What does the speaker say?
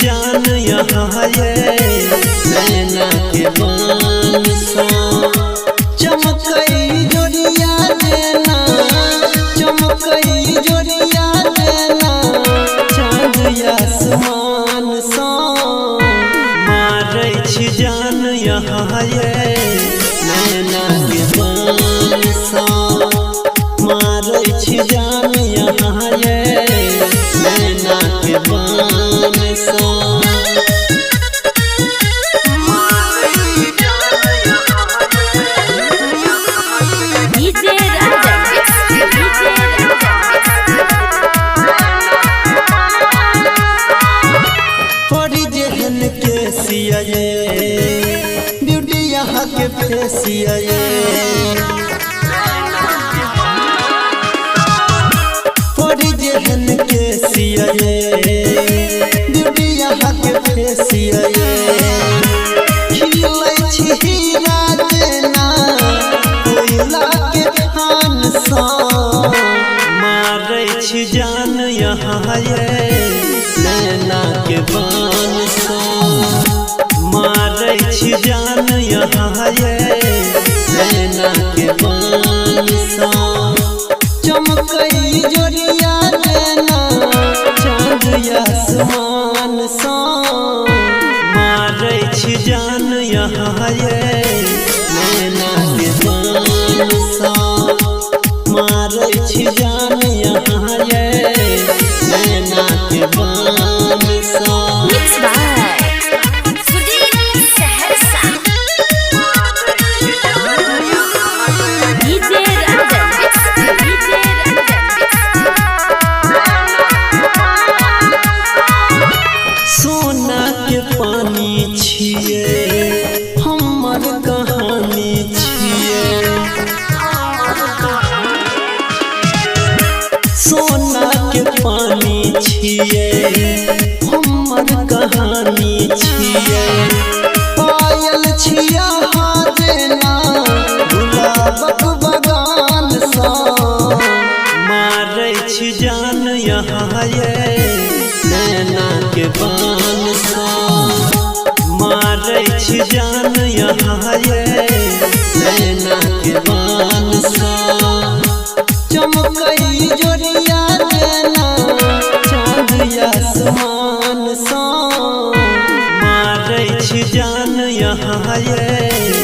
जान यहाँ ये नैना के बान सा चमकई जोड़िया देना चमकई जोड़िया देना चाँद आसमान सा मारै छी जान यहाँ ये नैना के बान सा मारै छी जान यहाँ ये नैना के बान सा ब्यूटी यहाँ के फेसिया परी जेहन के सिया ब्यूटी यहाँ के फेसिया खिलै छी हीरा देना कोयला के खान सा मारै छी जान यहाँ ये नैना के बान सा मारै छी जान यहाँ ये नैना के बान सा चमकई जोड़िया देना चाँद आसमान सा मारै छी जान यहाँ ये नैना के बान सा मारै छी जान यहाँ ये नैना के बान सा सोना के पानी छिए हमर कहानी छिए सोना के पानी छिए हमर कहानी छिए पायल छिया देना गुलाबक बगान सा मारै छी जान यहाँ ये नैना के बान सा मारै छी जान यहाँ ये नैना के बान सा चमकई जोड़िया देना चाँद आसमान सा मारै छी जान यहाँ ये